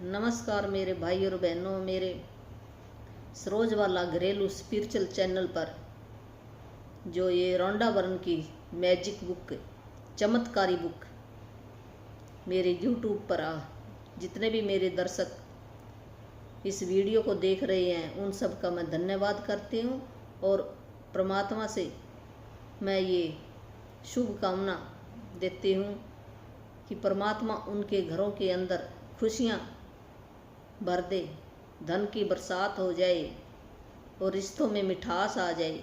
नमस्कार मेरे भाई और बहनों, मेरे सरोजवाला घरेलू स्पिरिचुअल चैनल पर जो ये रोंडा वर्ण की मैजिक बुक, चमत्कारी बुक मेरे यूट्यूब पर जितने भी मेरे दर्शक इस वीडियो को देख रहे हैं उन सब का मैं धन्यवाद करती हूँ। और परमात्मा से मैं ये शुभकामना देती हूँ कि परमात्मा उनके घरों के अंदर खुशियाँ भर दे, धन की बरसात हो जाए और रिश्तों में मिठास आ जाए।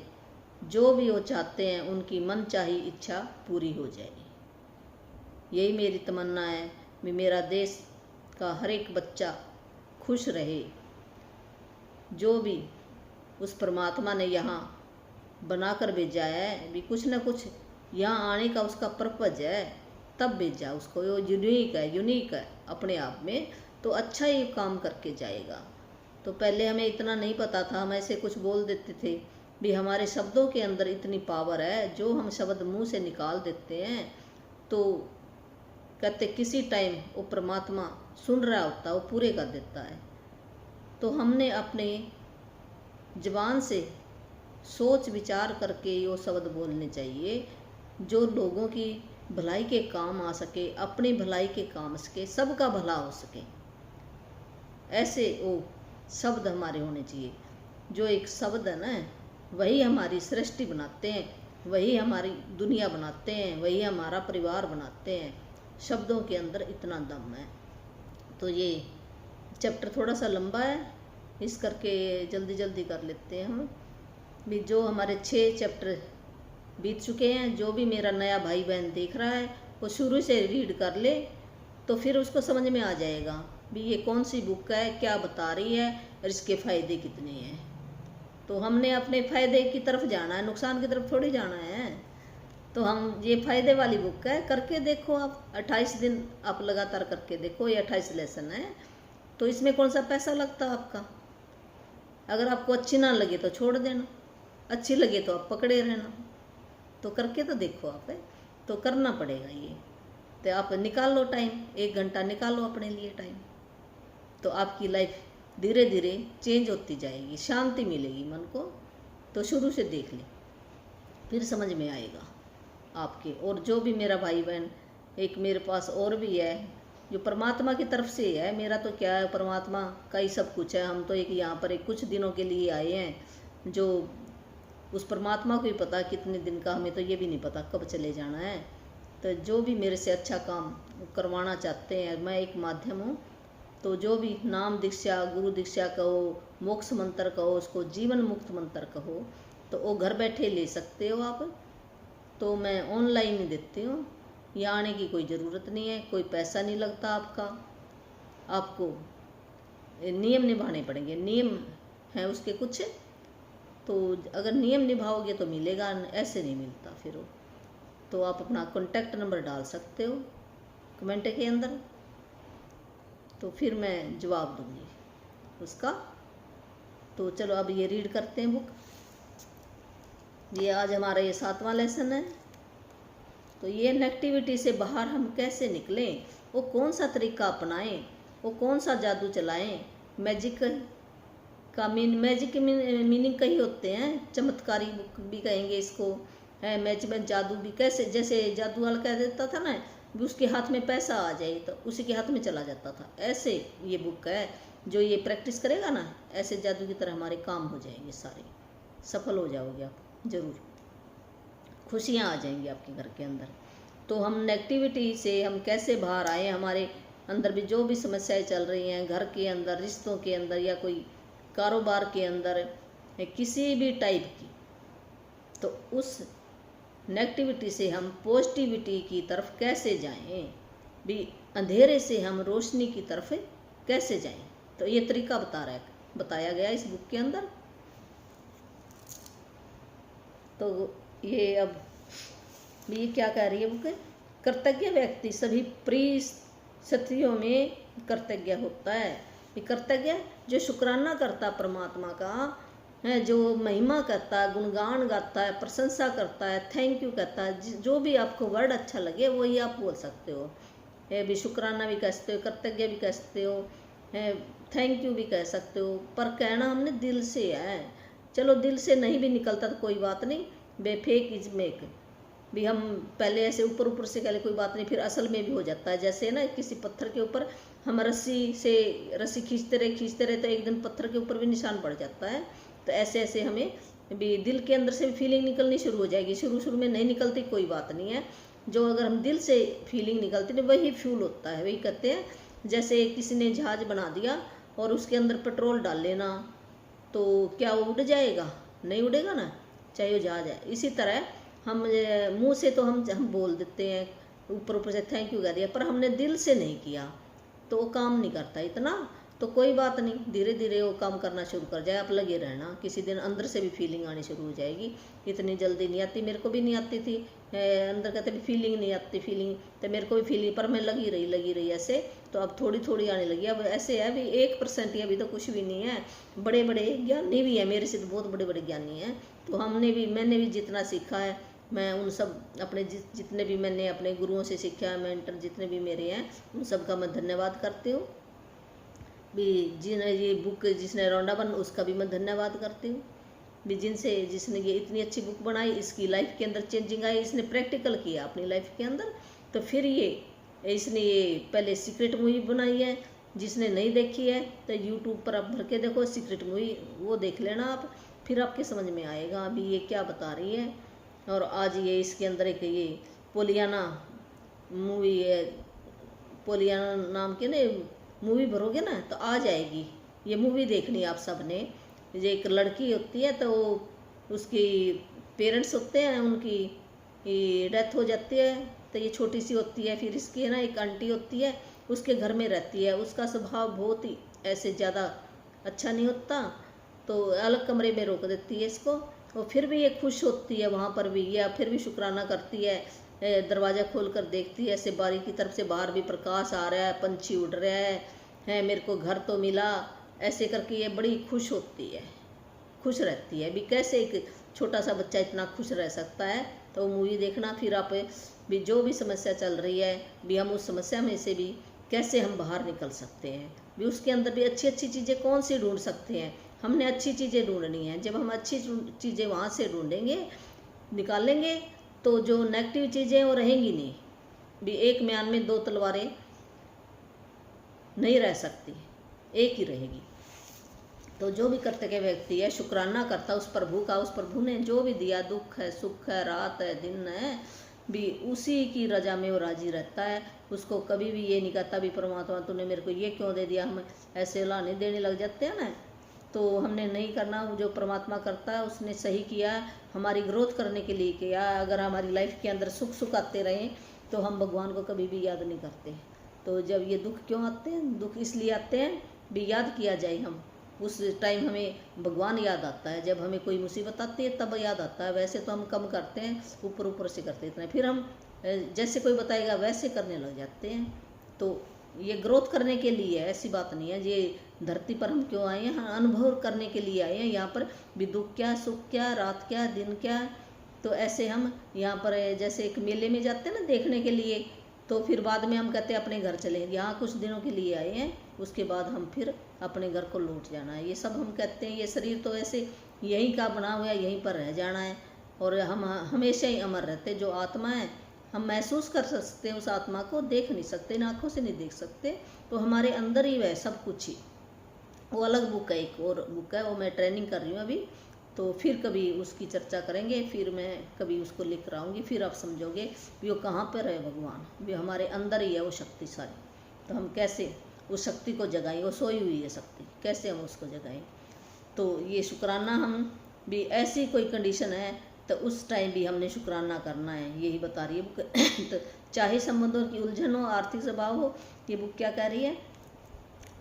जो भी वो चाहते हैं उनकी मनचाही इच्छा पूरी हो जाए। यही मेरी तमन्ना है कि मेरा देश का हर एक बच्चा खुश रहे। जो भी उस परमात्मा ने यहाँ बनाकर भेजा है भी कुछ न कुछ यहाँ आने का उसका पर्पज है, तब भेजा उसको। वो यूनिक है अपने आप में, तो अच्छा ही काम करके जाएगा। तो पहले हमें इतना नहीं पता था, हम ऐसे कुछ बोल देते थे भी हमारे शब्दों के अंदर इतनी पावर है। जो हम शब्द मुंह से निकाल देते हैं तो कहते किसी टाइम वो परमात्मा सुन रहा होता, वो पूरे कर देता है। तो हमने अपने ज़बान से सोच विचार करके वो शब्द बोलने चाहिए जो लोगों की भलाई के काम आ सके, अपनी भलाई के काम सके, सबका भला हो सके। ऐसे वो शब्द हमारे होने चाहिए। जो एक शब्द है ना, वही हमारी सृष्टि बनाते हैं, वही हमारी दुनिया बनाते हैं, वही हमारा परिवार बनाते हैं। शब्दों के अंदर इतना दम है। तो ये चैप्टर थोड़ा सा लंबा है, इस करके जल्दी जल्दी कर लेते हैं हम भी। जो हमारे 6 चैप्टर बीत चुके हैं, जो भी मेरा नया भाई बहन देख रहा है वो शुरू से रीड कर ले, तो फिर उसको समझ में आ जाएगा भी ये कौन सी बुक है, क्या बता रही है और इसके फ़ायदे कितने हैं। तो हमने अपने फ़ायदे की तरफ जाना है, नुकसान की तरफ थोड़ी जाना है। तो हम ये फ़ायदे वाली बुक है, करके देखो आप। 28 दिन आप लगातार करके देखो। ये 28 लेसन है, तो इसमें कौन सा पैसा लगता है आपका। अगर आपको अच्छी ना लगे तो छोड़ देना, अच्छी लगे तो आप पकड़े रहना। तो करके तो देखो आप, तो करना पड़ेगा ये। तो आप निकाल लो टाइम, 1 घंटा निकालो अपने लिए टाइम, तो आपकी लाइफ धीरे धीरे चेंज होती जाएगी, शांति मिलेगी मन को। तो शुरू से देख ले, फिर समझ में आएगा आपके। और जो भी मेरा भाई बहन, एक मेरे पास और भी है जो परमात्मा की तरफ से है। मेरा तो क्या है, परमात्मा का ही सब कुछ है। हम तो एक यहाँ पर कुछ दिनों के लिए आए हैं, जो उस परमात्मा को ही पता कितने दिन का, हमें तो ये भी नहीं पता कब चले जाना है। तो जो भी मेरे से अच्छा काम करवाना चाहते हैं, मैं एक माध्यम हूँ। तो जो भी नाम दीक्षा, गुरु दीक्षा कहो, मोक्ष मंत्र कहो, उसको जीवन मुक्त मंत्र कहो, तो वो घर बैठे ले सकते हो आप। तो मैं ऑनलाइन ही देती हूँ, यहाँ आने की कोई ज़रूरत नहीं है, कोई पैसा नहीं लगता आपका। आपको नियम निभाने पड़ेंगे, नियम हैं उसके कुछ। तो अगर नियम निभाओगे तो मिलेगा, ऐसे नहीं मिलता फिर वो। तो आप अपना कॉन्टैक्ट नंबर डाल सकते हो कमेंट के अंदर, तो फिर मैं जवाब दूंगी उसका। तो चलो अब ये रीड करते हैं बुक। ये आज हमारा ये 7वां लेसन है। तो ये नेगेटिविटी से बाहर हम कैसे निकलें, वो कौन सा तरीका अपनाएं, वो कौन सा जादू चलाएं। मैजिक का मैजिक के मीनिंग कई होते हैं, चमत्कारी बुक भी कहेंगे इसको है। मैजिक जादू भी कैसे, जैसे जादू वाला कह देता था ना भी उसके हाथ में पैसा आ जाए तो उसी के हाथ में चला जाता था, ऐसे ये बुक है। जो ये प्रैक्टिस करेगा ना, ऐसे जादू की तरह हमारे काम हो जाएंगे सारे, सफल हो जाओगे आप ज़रूर, खुशियाँ आ जाएंगी आपके घर के अंदर। तो हम नेगेटिविटी से हम कैसे बाहर आए, हमारे अंदर भी जो भी समस्याएं चल रही हैं, घर के अंदर, रिश्तों के अंदर, या कोई कारोबार के अंदर, किसी भी टाइप की, तो उस नेगेटिविटी से हम पॉजिटिविटी की तरफ कैसे जाएं, भी अंधेरे से हम रोशनी की तरफ कैसे जाएं। तो ये तरीका बताया गया इस बुक के अंदर। तो ये अब ये क्या कह रही है बुक, कृतज्ञ व्यक्ति सभी परिस्थितियों में कृतज्ञ होता है। कृतज्ञ जो शुक्राना करता परमात्मा का है, जो महिमा करता है, गुणगान गाता है, प्रशंसा करता है, थैंक यू कहता है। जो भी आपको वर्ड अच्छा लगे वही आप बोल सकते हो। भी शुक्राना भी कह सकते हो, कृतज्ञ भी कह सकते हो, थैंक यू भी कह सकते हो, पर कहना हमने दिल से है। चलो दिल से नहीं भी निकलता तो कोई बात नहीं, बेफेक इज मेक भी हम पहले ऐसे ऊपर ऊपर से कह ले कोई बात नहीं, फिर असल में भी हो जाता है। जैसे ना किसी पत्थर के ऊपर हम रस्सी खींचते रहे तो एक दिन पत्थर के ऊपर भी निशान पड़ जाता है। तो ऐसे ऐसे हमें भी दिल के अंदर से भी फीलिंग निकलनी शुरू हो जाएगी। शुरू शुरू में नहीं निकलती कोई बात नहीं है, जो अगर हम दिल से फीलिंग निकलती है वही फ्यूल होता है। वही कहते हैं जैसे किसी ने जहाज बना दिया और उसके अंदर पेट्रोल डाल लेना तो क्या वो उड़ जाएगा? नहीं उड़ेगा ना, चाहे वो जहाज है। इसी तरह हम मुंह से तो हम बोल देते हैं, ऊपर ऊपर से थैंक यू कह दिया, पर हमने दिल से नहीं किया तो वो काम नहीं करता इतना। तो कोई बात नहीं, धीरे धीरे वो काम करना शुरू कर जाए, आप लगे रहना, किसी दिन अंदर से भी फीलिंग आनी शुरू हो जाएगी। इतनी जल्दी नहीं आती, मेरे को भी नहीं आती थी। अंदर कहते भी फीलिंग नहीं आती, फीलिंग तो मेरे को भी फीलिंग, पर मैं लगी रही ऐसे, तो अब थोड़ी थोड़ी आने लगी। अब ऐसे है भी 1% ही, अभी तो कुछ भी नहीं है। बड़े बड़े ज्ञानी भी है मेरे से, तो बहुत बड़े बड़े ज्ञानी हैं। तो मैंने भी जितना सीखा है, मैं उन सब अपने जितने भी मैंने अपने गुरुओं से सीखा है, मेंटर जितने भी मेरे हैं, उन सब का मैं धन्यवाद करती हूँ भी। ये बुक जिसने रौंडा बन, उसका भी मैं धन्यवाद करती हूँ भी, जिसने ये इतनी अच्छी बुक बनाई, इसकी लाइफ के अंदर चेंजिंग आई, इसने प्रैक्टिकल किया अपनी लाइफ के अंदर। तो फिर इसने ये पहले सीक्रेट मूवी बनाई है, जिसने नहीं देखी है तो यूट्यूब पर आप भर के देखो सीक्रेट मूवी, वो देख लेना आप, फिर आपके समझ में आएगा अभी ये क्या बता रही है। और आज ये इसके अंदर एक ये पोलियाना मूवी है, पोलियाना नाम के ना मूवी भरोगे ना तो आ जाएगी। ये मूवी देखनी आप सब ने। ये एक लड़की होती है, तो उसकी पेरेंट्स होते हैं, उनकी डेथ हो जाती है, तो ये छोटी सी होती है। फिर इसकी है ना एक आंटी होती है, उसके घर में रहती है। उसका स्वभाव बहुत ही ऐसे ज़्यादा अच्छा नहीं होता, तो अलग कमरे में रोक देती है इसको। और फिर भी ये खुश होती है वहाँ पर भी, या फिर भी शुक्राना करती है, दरवाज़ा खोल कर देखती है ऐसे बारी की तरफ से, बाहर भी प्रकाश आ रहा है, पंछी उड़ रहा है, मेरे को घर तो मिला, ऐसे करके ये बड़ी खुश होती है, खुश रहती है भी। कैसे एक छोटा सा बच्चा इतना खुश रह सकता है? तो वो मूवी देखना, फिर आप भी जो भी समस्या चल रही है भी, हम उस समस्या में से भी कैसे हम बाहर निकल सकते हैं भी। उसके अंदर भी अच्छी अच्छी चीज़ें कौन सी ढूंढ सकते हैं? हमने अच्छी चीज़ें ढूंढनी है। जब हम अच्छी चीज़ें वहाँ से ढूंढेंगे, निकालेंगे, तो जो नेगेटिव चीज़ें वो रहेंगी नहीं भी। एक म्यान में दो तलवारें नहीं रह सकती, एक ही रहेगी। तो जो भी कर्तव्य व्यक्ति है शुक्राना करता उस प्रभु का, उस प्रभु ने जो भी दिया, दुख है, सुख है, रात है, दिन है भी, उसी की रजा में वो राजी रहता है। उसको कभी भी ये नहीं कहता भी परमात्मा तूने मेरे को ये क्यों दे दिया। हम ऐसे लाने देने लग जाते हैं ना, तो हमने नहीं करना। जो परमात्मा करता है उसने सही किया, हमारी ग्रोथ करने के लिए किया। अगर हमारी लाइफ के अंदर सुख आते रहें तो हम भगवान को कभी भी याद नहीं करते। तो जब ये दुख क्यों आते हैं? दुख इसलिए आते हैं भी याद किया जाए हम, उस टाइम हमें भगवान याद आता है। जब हमें कोई मुसीबत आती है तब याद आता है। वैसे तो हम कम करते हैं, ऊपर ऊपर से करते इतना, फिर हम जैसे कोई बताएगा वैसे करने लग जाते हैं। तो ये ग्रोथ करने के लिए है, ऐसी बात नहीं है। ये धरती पर हम क्यों आए हैं? अनुभव करने के लिए आए हैं। यहाँ पर भी दुख क्या, सुख क्या, रात क्या, दिन क्या। तो ऐसे हम यहाँ पर जैसे एक मेले में जाते हैं ना देखने के लिए, तो फिर बाद में हम कहते हैं अपने घर चले, यहाँ कुछ दिनों के लिए आए हैं, उसके बाद हम फिर अपने घर को लौट जाना है। ये सब हम कहते हैं। ये शरीर तो ऐसे यहीं का बना हुआ है, यहीं पर रह जाना है, और हम हमेशा ही अमर रहते। जो आत्मा है हम महसूस कर सकते हैं, उस आत्मा को देख नहीं सकते, आँखों से नहीं देख सकते, तो हमारे अंदर ही वह सब कुछ ही। वो अलग बुक है, एक और बुक है, वो मैं ट्रेनिंग कर रही हूँ अभी, तो फिर कभी उसकी चर्चा करेंगे। फिर मैं कभी उसको लिख रहा हूँगी, फिर आप समझोगे भी वो कहाँ पर है भगवान, भी हमारे अंदर ही है वो शक्ति सारी। तो हम कैसे उस शक्ति को जगाएं? वो सोई हुई है शक्ति, कैसे हम उसको जगाएं? तो ये शुक्राना हम भी, ऐसी कोई कंडीशन है तो उस टाइम भी हमने शुक्राना करना है, यही बता रही है बुक। तो चाहे संबंधों की उलझन हो, आर्थिक स्वभाव हो, ये बुक क्या कह रही है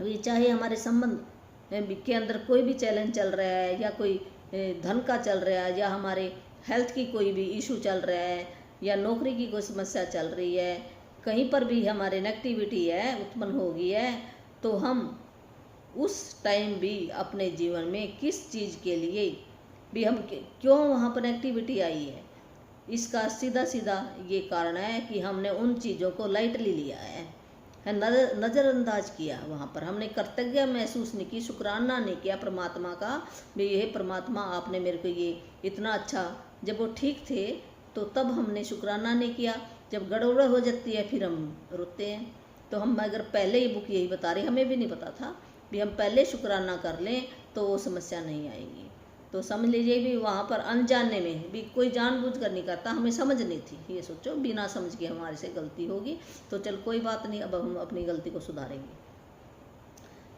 अभी, चाहे हमारे संबंध के अंदर कोई भी चैलेंज चल रहा है, या कोई धन का चल रहा है, या हमारे हेल्थ की कोई भी इशू चल रहा है, या नौकरी की कोई समस्या चल रही है, कहीं पर भी हमारे नेगेटिविटी है उत्पन्न हो गई है, तो हम उस टाइम भी अपने जीवन में किस चीज़ के लिए भी हम क्यों वहाँ पर नेगेटिविटी आई है, इसका सीधा सीधा ये कारण है कि हमने उन चीज़ों को लाइटली लिया है। नज़रअंदाज किया। वहाँ पर हमने कृतज्ञ महसूस नहीं की, शुक्राना नहीं किया परमात्मा का, भाई ये परमात्मा आपने मेरे को ये इतना अच्छा, जब वो ठीक थे तो तब हमने शुक्राना नहीं किया। जब गड़बड़ हो जाती है फिर हम रोते हैं। तो हम अगर पहले ही बुक यही बता रही, हमें भी नहीं पता था, भी हम पहले शुक्राना कर लें तो वो समस्या नहीं आएगी। तो समझ लीजिए भी वहाँ पर अनजाने में भी, कोई जानबूझ कर नहीं करता, हमें समझ नहीं थी। ये सोचो बिना समझ के हमारे से गलती होगी तो चल कोई बात नहीं, अब हम अपनी गलती को सुधारेंगे।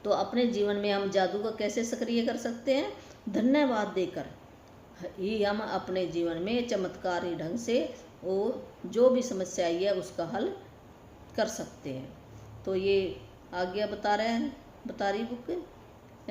तो अपने जीवन में हम जादू को कैसे सक्रिय कर सकते हैं? धन्यवाद देकर ही हम अपने जीवन में चमत्कारी ढंग से वो जो भी समस्या आई है उसका हल कर सकते हैं। तो ये आगे बता रही बुक,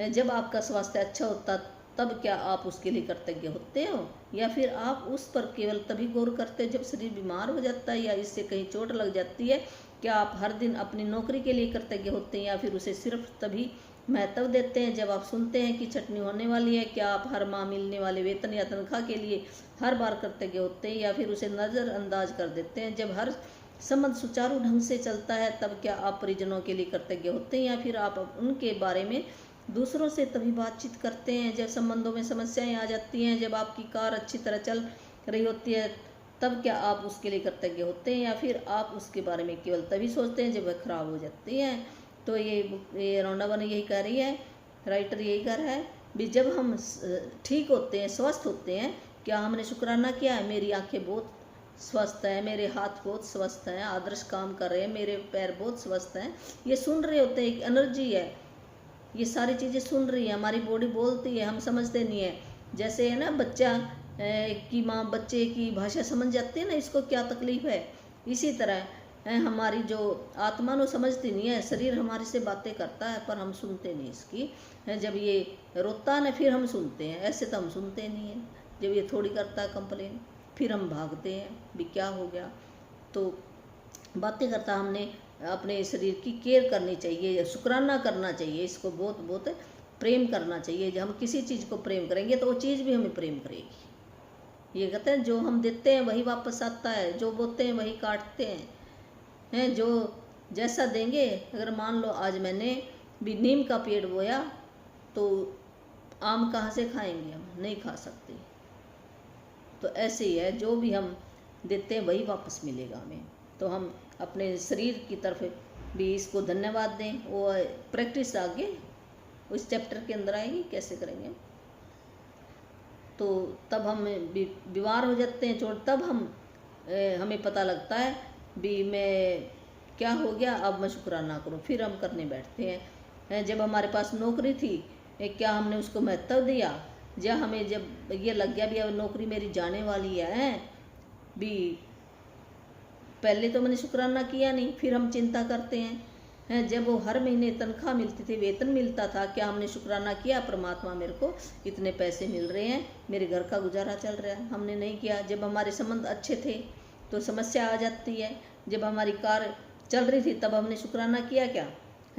जब आपका स्वास्थ्य अच्छा होता तब क्या आप उसके लिए कृतज्ञ होते हो, या फिर आप उस पर केवल तभी गौर करते हो जब शरीर बीमार हो जाता है या इससे कहीं चोट लग जाती है? क्या आप हर दिन अपनी नौकरी के लिए कृतज्ञ होते हैं या फिर उसे सिर्फ तभी महत्व देते हैं जब आप सुनते हैं कि छटनी होने वाली है? क्या आप हर माह मिलने वाले वेतन या तनख्वाह के लिए हर बार कृतज्ञ होते हैं या फिर उसे नज़रअंदाज कर देते हैं? जब हर संबंध सुचारू ढंग से चलता है तब क्या आप परिजनों के लिए कृतज्ञ होते हैं या फिर आप उनके बारे में दूसरों से तभी बातचीत करते हैं जब संबंधों में समस्याएं आ जाती हैं? जब आपकी कार अच्छी तरह चल रही होती है तब क्या आप उसके लिए कृतज्ञ होते हैं या फिर आप उसके बारे में केवल तभी सोचते हैं जब वह खराब हो जाती है? तो ये रौंडा बन यही कह रही है, राइटर यही कह रहा है भी जब हम ठीक होते हैं, स्वस्थ होते हैं, क्या हमने शुक्राना किया है? मेरी आंखें बहुत स्वस्थ हैं, मेरे हाथ बहुत स्वस्थ हैं, आदर्श काम कर रहे हैं, मेरे पैर बहुत स्वस्थ हैं, ये सुन रहे होते हैं, एक एनर्जी है, ये सारी चीज़ें सुन रही है, हमारी बॉडी बोलती है, हम समझते नहीं है। जैसे है ना बच्चा की माँ बच्चे की भाषा समझ जाती है ना, इसको क्या तकलीफ है, इसी तरह हमारी जो आत्मा नो समझती नहीं है, शरीर हमारे से बातें करता है पर हम सुनते नहीं इसकी। जब ये रोता है ना फिर हम सुनते हैं, ऐसे तो हम सुनते नहीं हैं। जब ये थोड़ी करता है कंप्लेन फिर हम भागते हैं भी क्या हो गया। तो बातें करता हमने अपने शरीर की केयर करनी चाहिए, शुक्राना करना चाहिए, इसको बहुत बहुत प्रेम करना चाहिए। जब हम किसी चीज़ को प्रेम करेंगे तो वो चीज़ भी हमें प्रेम करेगी। ये कहते हैं जो हम देते हैं वही वापस आता है, जो बोते हैं वही काटते हैं, जो जैसा देंगे। अगर मान लो आज मैंने भी नीम का पेड़ बोया तो आम कहाँ से खाएंगे, हम नहीं खा सकते। तो ऐसे ही है, जो भी हम देते हैं वही वापस मिलेगा हमें। तो हम अपने शरीर की तरफ भी इसको धन्यवाद दें। वो प्रैक्टिस आगे उस चैप्टर के अंदर आएगी, कैसे करेंगे। तो तब हम बीमार हो जाते हैं चोट, तब हमें पता लगता है भी मैं क्या हो गया, अब मैं शुक्राना करूं, फिर हम करने बैठते हैं। जब हमारे पास नौकरी थी क्या हमने उसको महत्व दिया? जब हमें जब ये लग गया भी अब नौकरी मेरी जाने वाली है भी, पहले तो मैंने शुक्राना किया नहीं, फिर हम चिंता करते हैं। जब वो हर महीने तनख्वाह मिलती थी, वेतन मिलता था, क्या हमने शुक्राना किया परमात्मा मेरे को इतने पैसे मिल रहे हैं, मेरे घर का गुजारा चल रहा है? हमने नहीं किया। जब हमारे संबंध अच्छे थे तो समस्या आ जाती है। जब हमारी कार चल रही थी तब हमने शुक्राना किया क्या?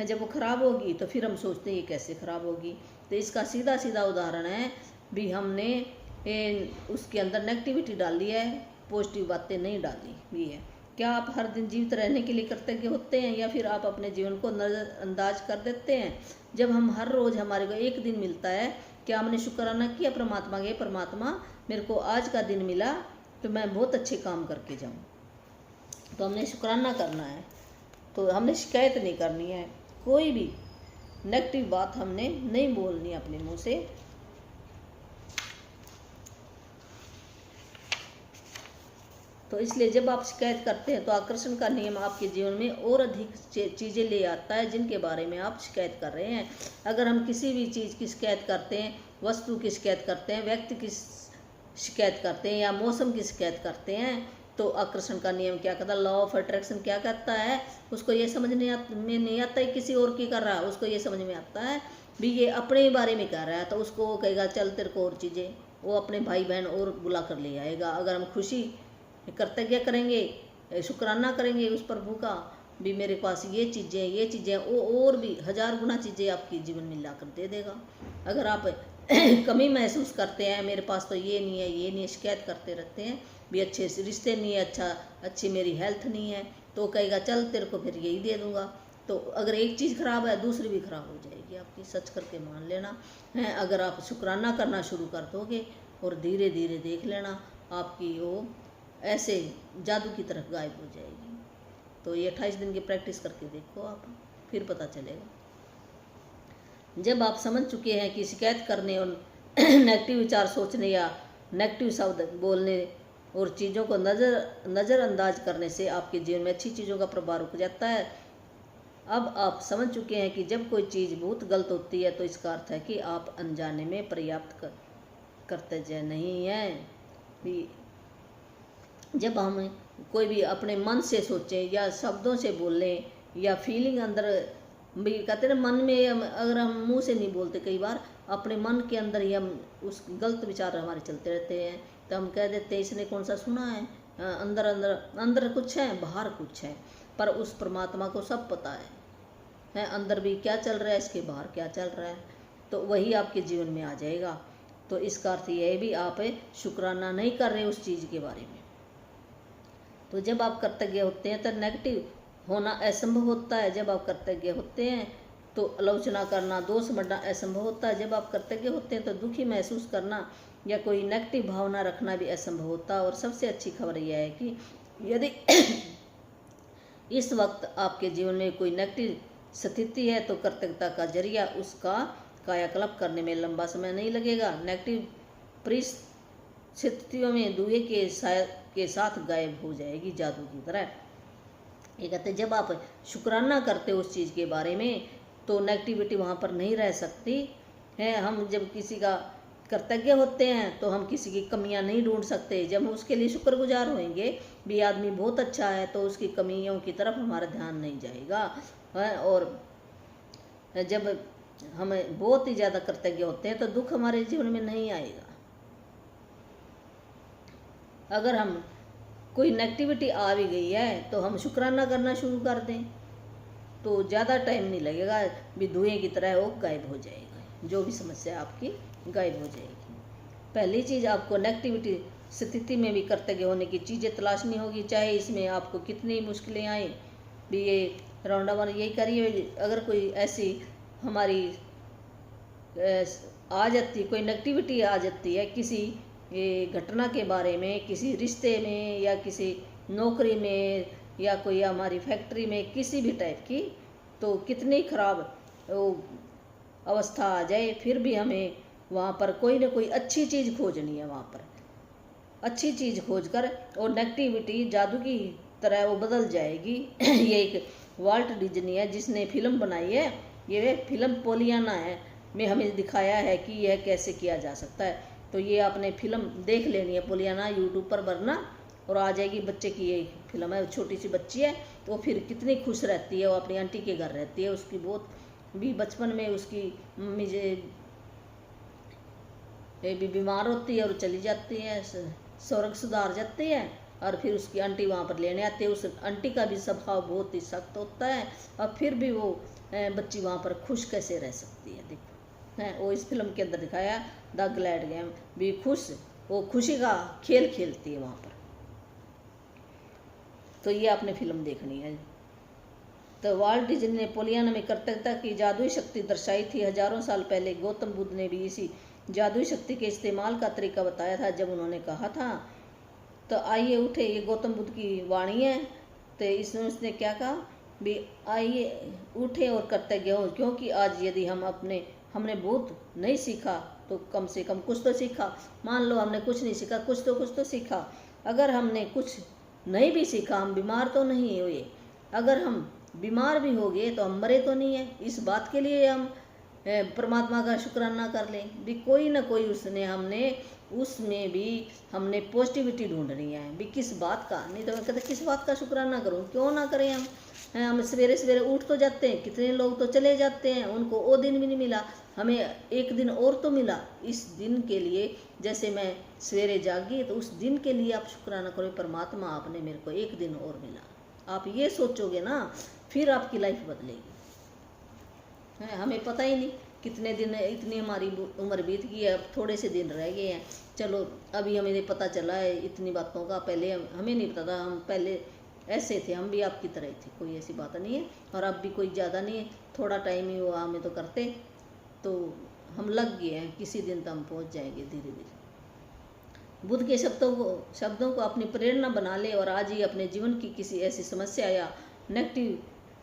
जब वो ख़राब होगी तो फिर हम सोचते हैं ये कैसे ख़राब होगी। तो इसका सीधा सीधा उदाहरण है भी हमने उसके अंदर नेगेटिविटी डाली है, पॉजिटिव बातें नहीं डाली भी है। क्या आप हर दिन जीवित रहने के लिए कृतज्ञ होते हैं या फिर आप अपने जीवन को नज़रअंदाज कर देते हैं? जब हम हर रोज़ हमारे को एक दिन मिलता है, क्या हमने शुक्राना किया परमात्मा के, परमात्मा मेरे को आज का दिन मिला तो मैं बहुत अच्छे काम करके जाऊँ? तो हमने शुक्राना करना है। तो हमने शिकायत नहीं करनी है, कोई भी नेगेटिव बात हमने नहीं बोलनी अपने मुंह से। तो इसलिए जब आप शिकायत करते हैं तो आकर्षण का नियम आपके जीवन में और अधिक चीज़ें ले आता है जिनके बारे में आप शिकायत कर रहे हैं। अगर हम किसी भी चीज़ की शिकायत करते हैं, वस्तु की शिकायत करते हैं, व्यक्ति की शिकायत करते हैं या मौसम की शिकायत करते हैं, तो आकर्षण का नियम क्या कहता है, लॉ ऑफ अट्रैक्शन क्या कहता है, उसको ये समझ में नहीं आता है किसी और की कर रहा है, उसको ये समझ में आता है भी ये अपने ही बारे में कह रहा है, तो उसको वो कहेगा चल तेरे को और चीज़ें, वो अपने भाई बहन और बुला कर ले आएगा। अगर हम खुशी कृतज्ञ करेंगे, शुक्राना करेंगे उस प्रभु का भी मेरे पास ये चीज़ें वो और भी 1000 गुना चीज़ें आपके जीवन में ला कर दे देगा। अगर आप कमी महसूस करते हैं मेरे पास तो ये नहीं है, शिकायत करते रहते हैं भी अच्छे रिश्ते नहीं है, अच्छी मेरी हेल्थ नहीं है, तो कहेगा चल तेरे को फिर यही दे दूंगा। तो अगर एक चीज़ खराब है दूसरी भी खराब हो जाएगी आपकी, सच करके मान लेना है। अगर आप शुक्राना करना शुरू कर दोगे और धीरे धीरे देख लेना आपकी वो ऐसे जादू की तरफ गायब हो जाएगी। तो ये 28 दिन की प्रैक्टिस करके देखो आप, फिर पता चलेगा। जब आप समझ चुके हैं कि शिकायत करने और नेगेटिव विचार सोचने या नेगेटिव शब्द बोलने और चीज़ों को नज़रअंदाज करने से आपके जीवन में अच्छी चीज़ों का प्रभाव रुक जाता है, अब आप समझ चुके हैं कि जब कोई चीज़ बहुत गलत होती है तो इसका अर्थ है कि आप अनजाने में पर्याप्त कर्तव्य नहीं हैं। जब हम कोई भी अपने मन से सोचें या शब्दों से बोलें या फीलिंग अंदर भी कहते हैं ना, मन में अगर हम मुंह से नहीं बोलते, कई बार अपने मन के अंदर ही हम उस गलत विचार हमारे चलते रहते हैं, तो हम कह देते हैं इसने कौन सा सुना है, अंदर अंदर अंदर कुछ है बाहर कुछ है, पर उस परमात्मा को सब पता है अंदर भी क्या चल रहा है, इसके बाहर क्या चल रहा है, तो वही आपके जीवन में आ जाएगा। तो इसका अर्थ यह है भी आप शुक्राना नहीं कर रहे उस चीज़ के बारे में। तो जब आप कृतज्ञ होते हैं तो नेगेटिव होना असंभव होता है। जब आप कृतज्ञ होते हैं तो आलोचना करना, दोष बढ़ना असंभव होता है। जब आप कृतज्ञ होते हैं तो दुखी महसूस करना या कोई नेगेटिव भावना रखना भी असंभव होता है। और सबसे अच्छी खबर यह है कि यदि इस वक्त आपके जीवन में कोई नेगेटिव स्थिति है तो कृतज्ञता का जरिया उसका कायाकल्प करने में लंबा समय नहीं लगेगा। नेगेटिव परिस्थितियों में दुए के साथ गायब हो जाएगी जादू की तरह। ये कहते हैं जब आप शुक्राना करते हो उस चीज़ के बारे में तो नेगेटिविटी वहाँ पर नहीं रह सकती है। हम जब किसी का कृतज्ञ होते हैं तो हम किसी की कमियां नहीं ढूंढ सकते। जब हम उसके लिए शुक्रगुजार होंगे भी आदमी बहुत अच्छा है तो उसकी कमियों की तरफ हमारा ध्यान नहीं जाएगा। और जब हम बहुत ही ज़्यादा कृतज्ञ होते हैं तो दुख हमारे जीवन में नहीं आएगा। अगर हम कोई नेगेटिविटी आ भी गई है तो हम शुक्राना करना शुरू कर दें तो ज़्यादा टाइम नहीं लगेगा, भी धुएं की तरह वो गायब हो जाएगा, जो भी समस्या आपकी गायब हो जाएगी। पहली चीज़, आपको नेगेटिविटी स्थिति में भी कृतज्ञ होने की चीज़ें तलाशनी होगी, चाहे इसमें आपको कितनी मुश्किलें आए भी। ये राउंड वन यही करिए, अगर कोई ऐसी हमारी आ जाती, कोई नेगेटिविटी आ जाती है किसी घटना के बारे में, किसी रिश्ते में या किसी नौकरी में या कोई हमारी फैक्ट्री में, किसी भी टाइप की, तो कितनी खराब अवस्था आ जाए फिर भी हमें वहाँ पर कोई ना कोई अच्छी चीज़ खोजनी है। वहाँ पर अच्छी चीज़ खोज कर और नेगेटिविटी जादू की तरह वो बदल जाएगी। ये एक वाल्ट डिज्नी है जिसने फिल्म बनाई है, ये फिल्म पोलियाना है में हमें दिखाया है कि यह कैसे किया जा सकता है। तो ये आपने फिल्म देख लेनी है, पोलियाना, यूट्यूब पर भरना और आ जाएगी। बच्चे की ये फिल्म है, छोटी सी बच्ची है तो फिर कितनी खुश रहती है, वो अपनी आंटी के घर रहती है। उसकी बहुत भी बचपन में उसकी मम्मी भी बीमार होती है और चली जाती है, स्वर्ग सुधार जाती है, और फिर उसकी आंटी वहाँ पर लेने आती है। उस आंटी का भी स्वभाव बहुत ही सख्त होता है और फिर भी वो बच्ची वहाँ पर खुश कैसे रह सकती है। देखो है वो इस फिल्म के अंदर दिखाया, द ग्लैड गेम भी खुश, वो खुशी का खेल खेलती है वहाँ पर। तो ये आपने फिल्म देखनी है। तो वाल्ट डिज्नी ने पोलियाना में कृतज्ञता की जादुई शक्ति दर्शाई थी। हजारों साल पहले गौतम बुद्ध ने भी इसी जादुई शक्ति के इस्तेमाल का तरीका बताया था। जब उन्होंने कहा था तो आइए उठे, ये गौतम बुद्ध की वाणी है, तो इसमें उसने क्या कहा भी आइए उठे और कृतज्ञ हो, क्योंकि आज यदि हमने बहुत नहीं सीखा तो कम से कम कुछ तो सीखा। मान लो हमने कुछ नहीं सीखा, कुछ तो सीखा। अगर हमने कुछ नहीं भी सीखा, हम बीमार तो नहीं हुए। अगर हम बीमार भी हो गए तो हम मरे तो नहीं है। इस बात के लिए हम परमात्मा का शुक्राना कर लें भी कोई ना कोई उसमें भी हमने पॉजिटिविटी ढूंढनी है भी। किस बात का, नहीं तो मैं कहते किस बात का शुक्राना करूं, क्यों ना करें हम सवेरे सवेरे उठ तो जाते हैं, कितने लोग तो चले जाते हैं, उनको वो दिन भी नहीं मिला, हमें एक दिन और तो मिला। इस दिन के लिए जैसे मैं सवेरे जागी तो उस दिन के लिए आप शुक्राना करो, परमात्मा आपने मेरे को एक दिन और मिला। आप ये सोचोगे ना, फिर आपकी लाइफ बदलेगी। हमें पता ही नहीं कितने दिन, इतनी हमारी उम्र बीत गई है, अब थोड़े से दिन रह गए हैं। चलो अभी हमें पता चला है इतनी बातों का, पहले हमें नहीं पता था। हम पहले ऐसे थे, हम भी आपकी तरह ही थे, कोई ऐसी बात नहीं है। और अब भी कोई ज़्यादा नहीं है, थोड़ा टाइम ही हुआ हमें तो करते, तो हम लग गए हैं, किसी दिन तो हम पहुंच जाएंगे धीरे धीरे। बुद्ध के शब्दों को अपनी प्रेरणा बना ले और आज ही अपने जीवन की किसी ऐसी समस्या या नेगेटिव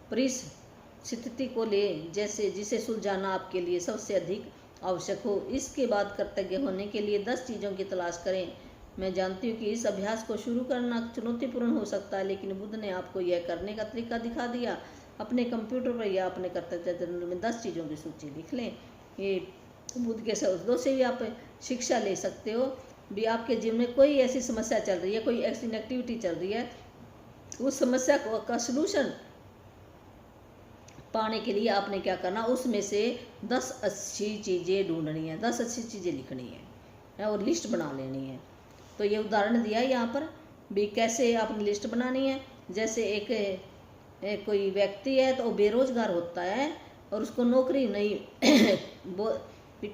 परिस्थिति को ले जिसे सुलझाना आपके लिए सबसे अधिक आवश्यक हो। इसके बाद कृतज्ञ होने के लिए 10 चीज़ों की तलाश करें। मैं जानती हूँ कि इस अभ्यास को शुरू करना चुनौतीपूर्ण हो सकता है, लेकिन बुद्ध ने आपको यह करने का तरीका दिखा दिया। अपने कंप्यूटर पर या अपने कर्तव्य जर्नल में 10 चीज़ों की सूची लिख लें। ये बुद्ध के शब्दों से भी आप शिक्षा ले सकते हो। भी आपके जीवन में कोई ऐसी समस्या चल रही है, कोई ऐसी नेगेटिविटी चल रही है, उस समस्या का सलूशन पाने के लिए आपने क्या करना, उसमें से 10 अच्छी चीज़ें ढूंढनी है, 10 अच्छी चीज़ें लिखनी है और लिस्ट बना लेनी है। तो ये उदाहरण दिया है यहाँ पर भी कैसे आपने लिस्ट बनानी है। जैसे एक कोई व्यक्ति है तो वो बेरोजगार होता है और उसको नौकरी नहीं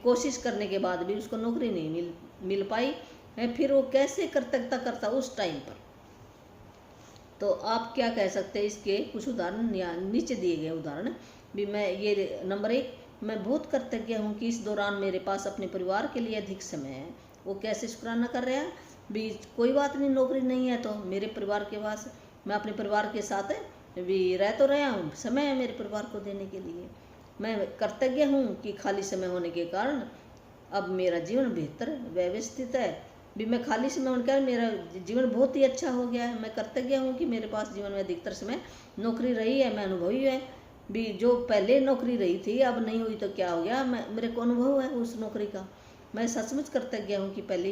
कोशिश करने के बाद भी उसको नौकरी नहीं मिल पाई है, फिर वो कैसे कृतज्ञता करता उस टाइम पर। तो आप क्या कह सकते हैं, इसके कुछ उदाहरण या नीचे दिए गए उदाहरण भी। मैं ये नंबर 1, मैं बहुत कृतज्ञ हूँ कि इस दौरान मेरे पास अपने परिवार के लिए अधिक समय है। वो कैसे शुक्राना कर रहा है भी, कोई बात नहीं नौकरी नहीं है तो मेरे परिवार के पास, मैं अपने परिवार के साथ भी रह तो रहा हूँ, समय है मेरे परिवार को देने के लिए। मैं कृतज्ञ हूँ कि खाली समय होने के कारण अब मेरा जीवन बेहतर व्यवस्थित है। भी मैं खाली समय होने मेरा जीवन बहुत ही अच्छा हो गया है। मैं कृतज्ञ हूँ कि मेरे पास जीवन में अधिकतर समय नौकरी रही है, मैं अनुभवी है। भी जो पहले नौकरी रही थी अब नहीं हुई तो क्या हो गया, मेरे को अनुभव है उस नौकरी का। मैं सचमुच कृतज्ञ हूँ कि पहली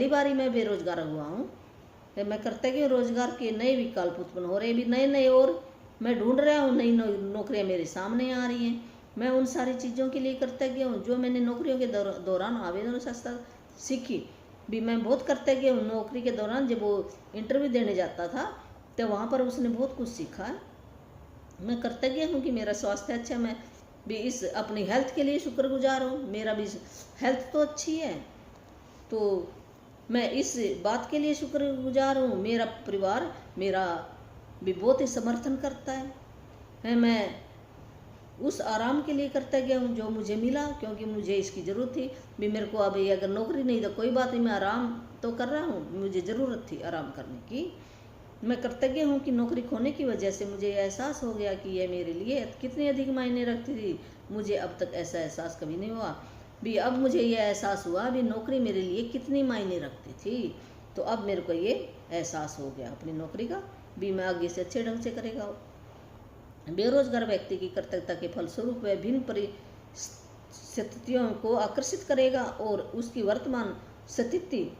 बार ही मैं बेरोजगार हुआ हूँ। मैं कृतज्ञ हूँ रोजगार के नए विकल्प उत्पन्न हो रहे हैं, भी नए और मैं ढूंढ रहा हूँ, नई नौकरियाँ मेरे सामने आ रही हैं। मैं उन सारी चीज़ों के लिए कृतज्ञ हूँ जो मैंने नौकरियों के दौरान आवेदन सीखी। भी मैं बहुत कृतज्ञ हूँ नौकरी के दौरान जब वो इंटरव्यू देने जाता था तो वहाँ पर उसने बहुत कुछ सीखा। मैं कृतज्ञ हूँ कि मेरा स्वास्थ्य अच्छा, मैं भी इस अपनी हेल्थ के लिए शुक्रगुजार हूँ, मेरा भी हेल्थ तो अच्छी है, तो मैं इस बात के लिए शुक्रगुजार हूँ। मेरा परिवार मेरा भी बहुत ही समर्थन करता है। मैं उस आराम के लिए कृतज्ञ हूँ जो मुझे मिला, क्योंकि मुझे इसकी ज़रूरत थी। भी मेरे को अभी अगर नौकरी नहीं तो कोई बात नहीं, मैं आराम तो कर रहा हूँ, मुझे ज़रूरत थी आराम करने की। मैं कृतज्ञ हूँ कि नौकरी खोने की वजह से मुझे एहसास हो गया कि यह मेरे लिए कितनी अधिक मायने रखती थी। मुझे अब तक ऐसा एहसास कभी नहीं हुआ। भी अब मुझे यह एहसास हुआ भी नौकरी मेरे लिए कितनी मायने रखती थी, तो अब मेरे को ये एहसास हो गया अपनी नौकरी का। भी मैं आगे से अच्छे ढंग से करेगा। बेरोजगार व्यक्ति की कृतज्ञता के फलस्वरूप वह भिन्न परिस्थितियों को आकर्षित करेगा और उसकी वर्तमान स्थिति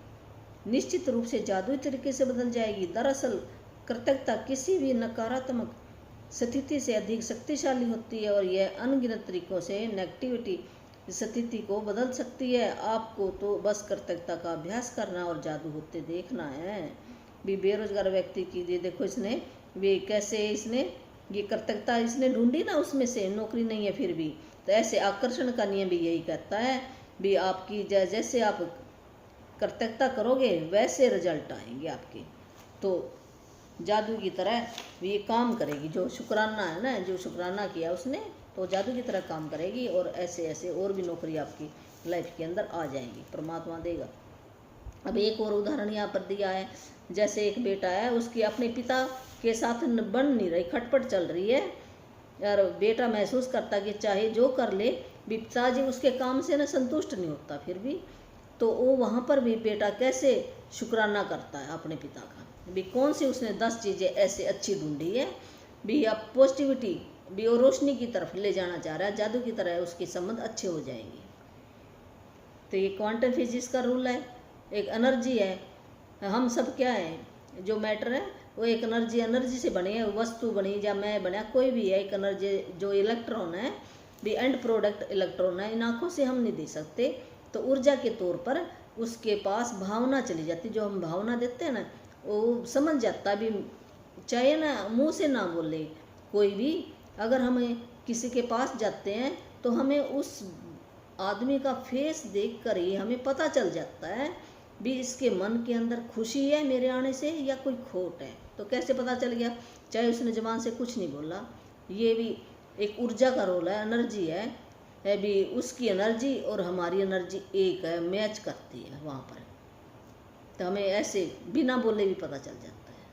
निश्चित रूप से जादुई तरीके से बदल जाएगी। दरअसल कृतज्ञता किसी भी नकारात्मक स्थिति से अधिक शक्तिशाली होती है और यह अनगिनत तरीकों से नेगेटिविटी स्थिति को बदल सकती है। आपको तो बस कृतज्ञता का अभ्यास करना और जादू होते देखना है। भी बेरोजगार व्यक्ति की ये देखो, इसने भी कैसे इसने ये कृतज्ञता इसने ढूंढी ना, उसमें से नौकरी नहीं है फिर भी। तो ऐसे आकर्षण का नियम भी यही कहता है भी आपकी जैसे आप कृतज्ञता करोगे वैसे रिजल्ट आएंगे आपके। तो जादू की तरह ये काम करेगी। जो शुक्राना है ना, जो शुक्राना किया उसने, तो जादू की तरह काम करेगी और ऐसे ऐसे और भी नौकरी आपकी लाइफ के अंदर आ जाएंगी, परमात्मा देगा। अब एक और उदाहरण यहाँ पर दिया है। जैसे एक बेटा है, उसकी अपने पिता के साथ बन नहीं रही, खटपट चल रही है और बेटा महसूस करता कि चाहे जो कर ले पिताजी उसके काम से ना संतुष्ट नहीं होता फिर भी। तो वो वहाँ पर भी बेटा कैसे शुक्राना करता है अपने पिता का। भी कौन सी उसने 10 चीज़ें ऐसे अच्छी ढूंढी है भी, अब पॉजिटिविटी भी और रोशनी की तरफ ले जाना चाह रहा है, जादू की तरह उसके संबंध अच्छे हो जाएंगे। तो ये क्वांटम फिजिक्स का रूल है, एक एनर्जी है। हम सब क्या है, जो मैटर है वो एक एनर्जी से बनी है, वस्तु बनी या मैं बना, कोई भी है एक एनर्जी। जो इलेक्ट्रॉन है भी एंड प्रोडक्ट इलेक्ट्रॉन है, इन आँखों से हम नहीं दे सकते, तो ऊर्जा के तौर पर उसके पास भावना चली जाती। जो हम भावना देते हैं ना, वो समझ जाता भी, चाहे ना मुंह से ना बोले कोई भी। अगर हमें किसी के पास जाते हैं तो हमें उस आदमी का फेस देख कर ही हमें पता चल जाता है भी इसके मन के अंदर खुशी है मेरे आने से या कोई खोट है। तो कैसे पता चल गया? चाहे उसने जबान से कुछ नहीं बोला, ये भी एक ऊर्जा का रोल है, एनर्जी है भी, उसकी एनर्जी और हमारी एनर्जी एक है, मैच करती है वहाँ पर। तो हमें ऐसे बिना बोले भी पता चल जाता है,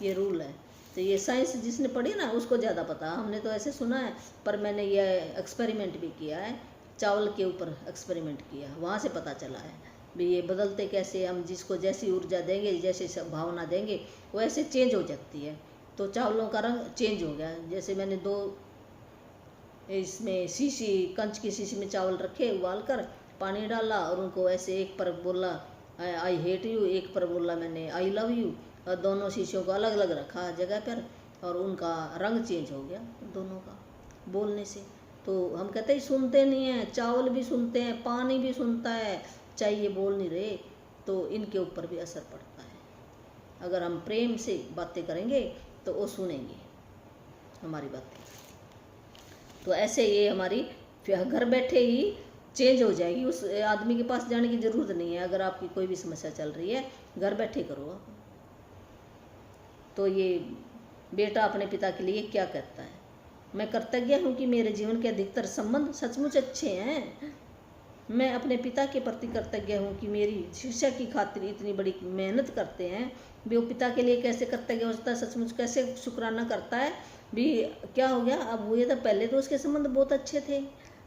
ये रूल है। तो ये साइंस जिसने पढ़ी ना उसको ज़्यादा पता, हमने तो ऐसे सुना है, पर मैंने ये एक्सपेरिमेंट भी किया है, चावल के ऊपर एक्सपेरिमेंट किया, वहाँ से पता चला है भी ये बदलते कैसे, हम जिसको जैसी ऊर्जा देंगे, जैसे भावना देंगे, वो ऐसे चेंज हो जाती है। तो चावलों का रंग चेंज हो गया। जैसे मैंने 2 इसमें शीशी, कंच की शीशी में चावल रखे, उबाल कर पानी डाला और उनको ऐसे एक पर बोला आई हेट यू, एक पर बोला मैंने आई लव यू, और दोनों शीशियों को अलग अलग रखा जगह पर, और उनका रंग चेंज हो गया दोनों का बोलने से। तो हम कहते हैं सुनते नहीं हैं, चावल भी सुनते हैं, पानी भी सुनता है, चाहे ये बोल नहीं रहे, तो इनके ऊपर भी असर पड़ता है। अगर हम प्रेम से बातें करेंगे तो वो सुनेंगे हमारी बातें। तो ऐसे ये हमारी घर बैठे ही चेंज हो जाएगी, उस आदमी के पास जाने की ज़रूरत नहीं है। अगर आपकी कोई भी समस्या चल रही है, घर बैठे करो आप। तो ये बेटा अपने पिता के लिए क्या कहता है? मैं कृतज्ञ हूँ कि मेरे जीवन के अधिकतर संबंध सचमुच अच्छे हैं। मैं अपने पिता के प्रति कृतज्ञ हूँ कि मेरी शिक्षा की खातिर इतनी बड़ी मेहनत करते हैं। भी वो पिता के लिए कैसे कृतज्ञ हो सकता है, सचमुच कैसे शुक्राना करता है भी। क्या हो गया अब? वो ये तो पहले तो उसके संबंध बहुत अच्छे थे,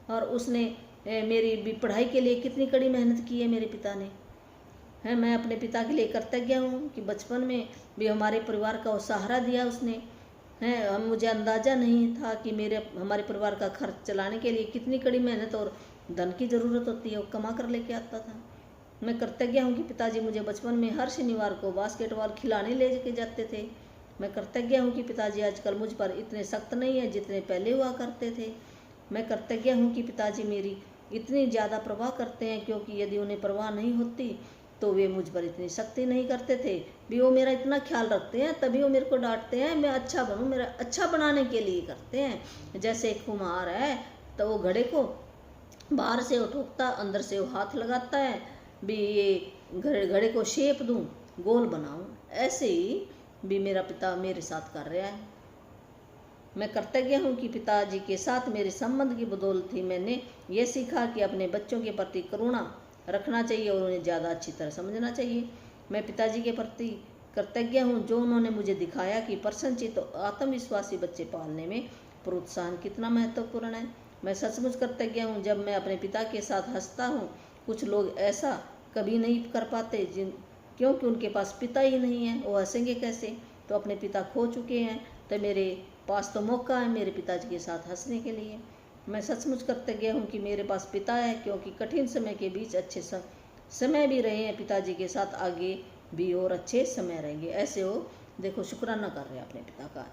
और उसने मेरी भी पढ़ाई के लिए कितनी कड़ी मेहनत की है मेरे पिता ने, है। मैं अपने पिता के लिए कृतज्ञ हूँ कि बचपन में भी हमारे परिवार का वो सहारा दिया उसने, है। हम मुझे अंदाज़ा नहीं था कि हमारे परिवार का खर्च चलाने के लिए कितनी कड़ी मेहनत और धन की ज़रूरत होती है, वो कमा कर लेके आता था। मैं कृतज्ञ हूँ कि पिताजी मुझे बचपन में हर शनिवार को बास्केटबॉल खिलाने ले के जाते थे। मैं कृतज्ञ हूँ कि पिताजी आजकल मुझ पर इतने सख्त नहीं है जितने पहले हुआ करते थे। मैं कृतज्ञ हूँ कि पिताजी मेरी इतनी ज़्यादा परवाह करते हैं, क्योंकि यदि उन्हें परवाह नहीं होती तो वे मुझ पर इतनी सख्ती नहीं करते थे। भी वो मेरा इतना ख्याल रखते हैं, तभी वो मेरे को डांटते हैं, मैं अच्छा बनूं, मेरा अच्छा बनाने के लिए करते हैं। जैसे एक कुम्हार है तो वो घड़े को बाहर से वो ठोकता, अंदर से वो हाथ लगाता है भी ये घड़े को शेप दूं, गोल बनाऊं। ऐसे ही भी मेरा पिता मेरे साथ कर रहा है। मैं कृतज्ञ हूँ कि पिताजी के साथ मेरे संबंध की बदौलत ही मैंने ये सीखा कि अपने बच्चों के प्रति करुणा रखना चाहिए और उन्हें ज़्यादा अच्छी तरह समझना चाहिए। मैं पिताजी के प्रति कृतज्ञ हूँ जो उन्होंने मुझे दिखाया कि प्रसन्नचित्त तो आत्मविश्वासी बच्चे पालने में प्रोत्साहन कितना महत्वपूर्ण है। मैं सचमुच कृतज्ञ हूँ जब मैं अपने पिता के साथ हंसता हूँ। कुछ लोग ऐसा कभी नहीं कर पाते क्योंकि उनके पास पिता ही नहीं है, वो हंसेंगे कैसे? तो अपने पिता खो चुके हैं, तो मेरे पास तो मौका है मेरे पिताजी के साथ हंसने के लिए। मैं सचमुच कृतज्ञ हूँ कि मेरे पास पिता है, क्योंकि कठिन समय के बीच अच्छे समय भी रहे हैं। पिताजी के साथ आगे भी और अच्छे समय रहेंगे। ऐसे हो देखो, शुक्राना कर रहे हैं अपने पिता का।